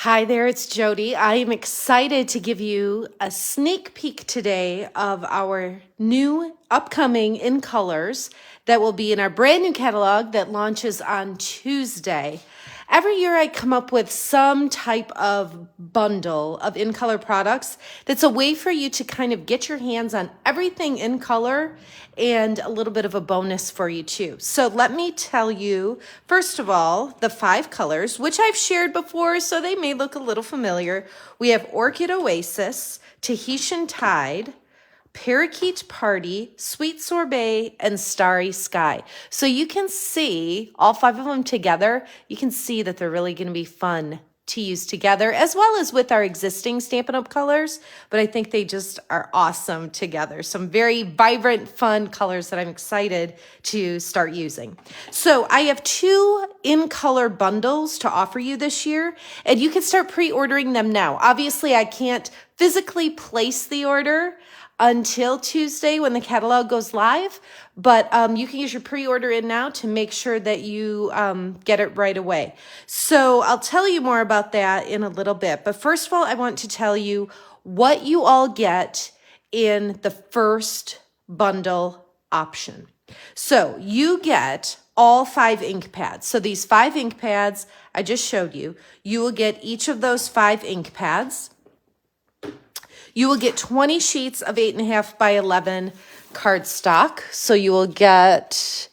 Hi there, it's Jodi. I am excited to give you a sneak peek today of our new upcoming in colors that will be in our brand new catalog that launches on Tuesday. Every year I come up with some type of bundle of in color products that's a way for you to kind of get your hands on everything in color and a little bit of a bonus for you too. So let me tell you, first of all, the 5 colors, which I've shared before, so they may look a little familiar. We have Orchid Oasis, Tahitian Tide, Parakeet Party, Sweet Sorbet, and Starry Sky. So you can see all 5 of them together. You can see that they're really going to be fun to use together, as well as with our existing Stampin' Up! Colors. But I think they just are awesome together. Some very vibrant, fun colors that I'm excited to start using. So I have 2 in-color bundles to offer you this year, and you can start pre-ordering them now. Obviously, I can't physically place the order until Tuesday when the catalog goes live, but you can use your pre-order in now to make sure that you get it right away. So I'll tell you more about that in a little bit. But first of all, I want to tell you what you all get in the first bundle option. So you get all 5 ink pads. So these 5 ink pads I just showed you, you will get each of those 5 ink pads. You will get 20 sheets of 8.5 by 11 cardstock. So you will get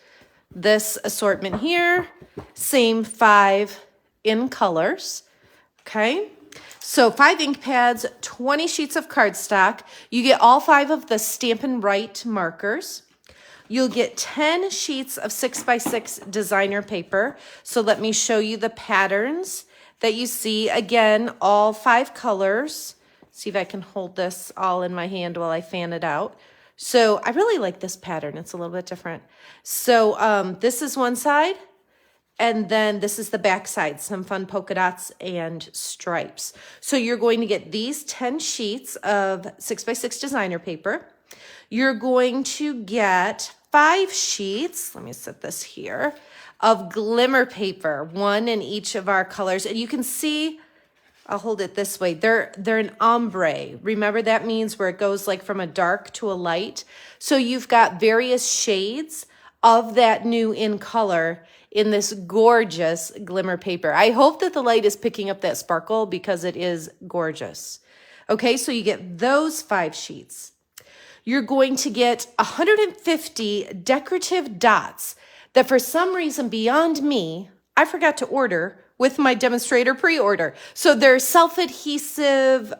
this assortment here, same 5 in colors, okay? So 5 ink pads, 20 sheets of cardstock. You get all 5 of the Stampin' Right markers. You'll get 10 sheets of 6x6 designer paper. So let me show you the patterns that you see. Again, all 5 colors. See if I can hold this all in my hand while I fan it out. So I really like this pattern. It's a little bit different. So this is one side, and then this is the back side, some fun polka dots and stripes. So you're going to get these 10 sheets of 6x6 designer paper. You're going to get 5 sheets, let me set this here, of glimmer paper, 1 in each of our colors. And you can see, I'll hold it this way. They're an ombre. Remember, that means where it goes like from a dark to a light. So you've got various shades of that new in color in this gorgeous glimmer paper. I hope that the light is picking up that sparkle because it is gorgeous. Okay, so you get those 5 sheets. You're going to get 150 decorative dots that for some reason beyond me, I forgot to order with my demonstrator pre-order. So they're self-adhesive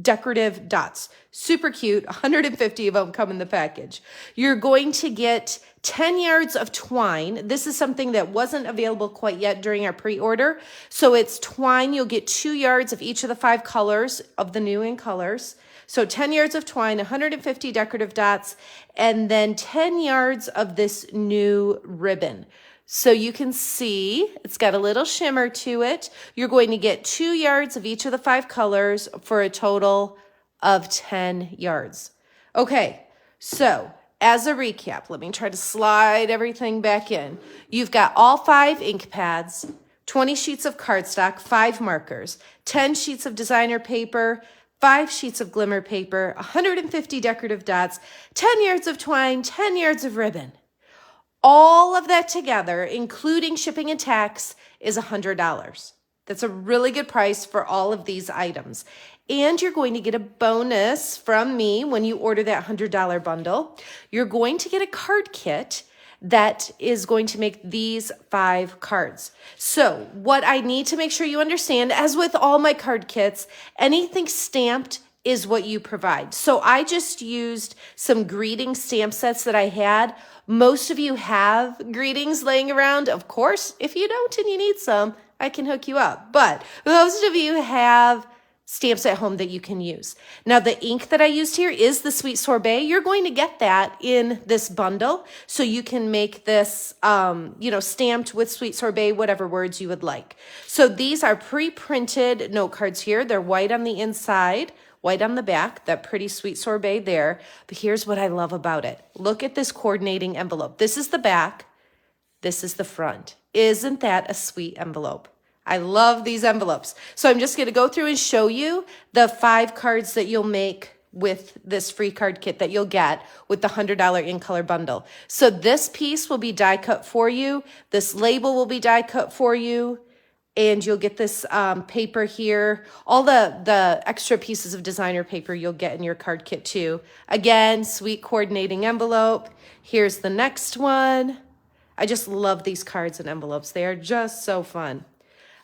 decorative dots. Super cute. 150 of them come in the package. You're going to get 10 yards of twine. This is something that wasn't available quite yet during our pre-order. So it's twine. You'll get 2 yards of each of the 5 colors of the new in colors. So 10 yards of twine, 150 decorative dots, and then 10 yards of this new ribbon. So you can see it's got a little shimmer to it. You're going to get 2 yards of each of the 5 colors for a total of 10 yards. Okay, so as a recap, let me try to slide everything back in. You've got all 5 ink pads, 20 sheets of cardstock, 5 markers, 10 sheets of designer paper, 5 sheets of glimmer paper, 150 decorative dots, 10 yards of twine, 10 yards of ribbon. All of that together, including shipping and tax, is $100. That's a really good price for all of these items. And you're going to get a bonus from me when you order that $100 bundle. You're going to get a card kit that is going to make these 5 cards. So what I need to make sure you understand, as with all my card kits, anything stamped is what you provide. So I just used some greeting stamp sets that I had. Most of you have greetings laying around. Of course, if you don't and you need some, I can hook you up. But most of you have stamps at home that you can use. Now, the ink that I used here is the Sweet Sorbet. You're going to get that in this bundle, so you can make this, stamped with Sweet Sorbet, whatever words you would like. So these are pre-printed note cards here. They're white on the inside, white on the back, that pretty Sweet Sorbet there. But here's what I love about it. Look at this coordinating envelope. This is the back. This is the front. Isn't that a sweet envelope? I love these envelopes. So I'm just going to go through and show you the 5 cards that you'll make with this free card kit that you'll get with the $100 in color bundle. So this piece will be die cut for you. This label will be die cut for you. And you'll get this paper here. All the extra pieces of designer paper you'll get in your card kit too. Again, sweet coordinating envelope. Here's the next one. I just love these cards and envelopes. They are just so fun.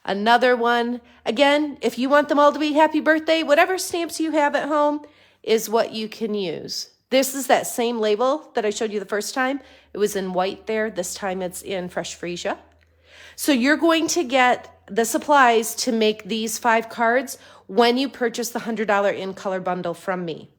Another one. Again, if you want them all to be happy birthday, whatever stamps you have at home is what you can use. This is that same label that I showed you the first time. It was in white there. This time it's in fresh freesia. So you're going to get the supplies to make these 5 cards when you purchase the $100 in color bundle from me.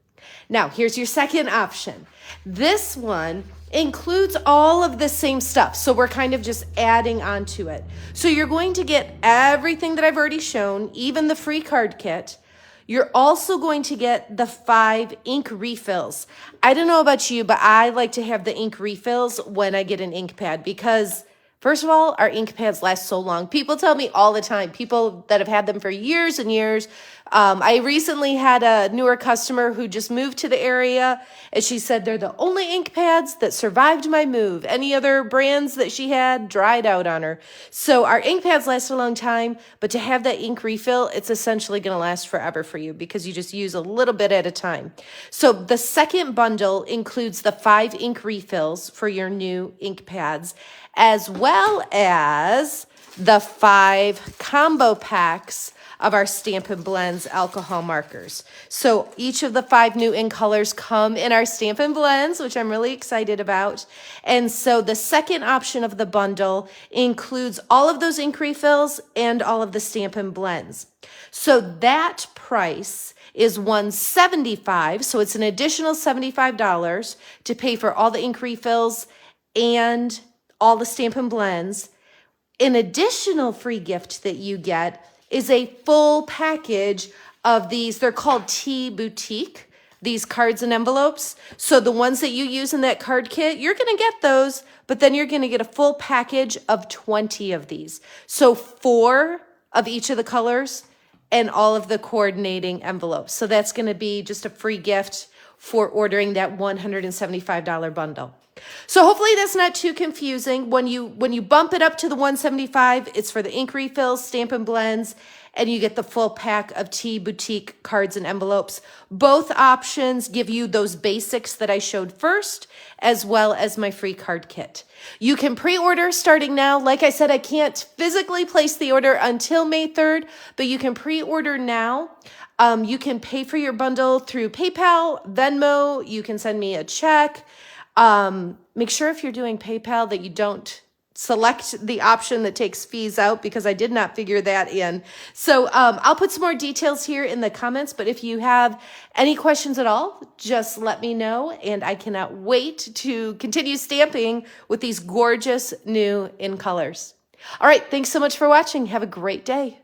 Now, here's your second option. This one includes all of the same stuff. So we're kind of just adding on to it. So you're going to get everything that I've already shown, even the free card kit. You're also going to get the 5 ink refills. I don't know about you, but I like to have the ink refills when I get an ink pad because first of all, our ink pads last so long. People tell me all the time, people that have had them for years and years. I recently had a newer customer who just moved to the area, and she said they're the only ink pads that survived my move. Any other brands that she had dried out on her. So our ink pads last a long time, but to have that ink refill, it's essentially going to last forever for you because you just use a little bit at a time. So the second bundle includes the 5 ink refills for your new ink pads, as well as the 5 combo packs of our Stampin' Blends alcohol markers. So each of the 5 new ink colors come in our Stampin' Blends, which I'm really excited about. And so the second option of the bundle includes all of those ink refills and all of the Stampin' Blends. So that price is $175, so it's an additional $75 to pay for all the ink refills and all the Stampin' Blends. An additional free gift that you get is a full package of these. They're called Tea Boutique, these cards and envelopes. So the ones that you use in that card kit, you're going to get those, but then you're going to get a full package of 20 of these. So 4 of each of the colors and all of the coordinating envelopes. So that's going to be just a free gift for ordering that $175 bundle. So hopefully that's not too confusing. When you bump it up to the $175, it's for the ink refills, Stampin' Blends, and you get the full pack of Tea Boutique cards and envelopes. Both options give you those basics that I showed first, as well as my free card kit. You can pre-order starting now. Like I said, I can't physically place the order until May 3rd, but you can pre-order now. You can pay for your bundle through PayPal, Venmo. You can send me a check. Make sure if you're doing PayPal that you don't select the option that takes fees out because I did not figure that in. So I'll put some more details here in the comments, but if you have any questions at all, just let me know, and I cannot wait to continue stamping with these gorgeous new in colors. All right, thanks so much for watching. Have a great day.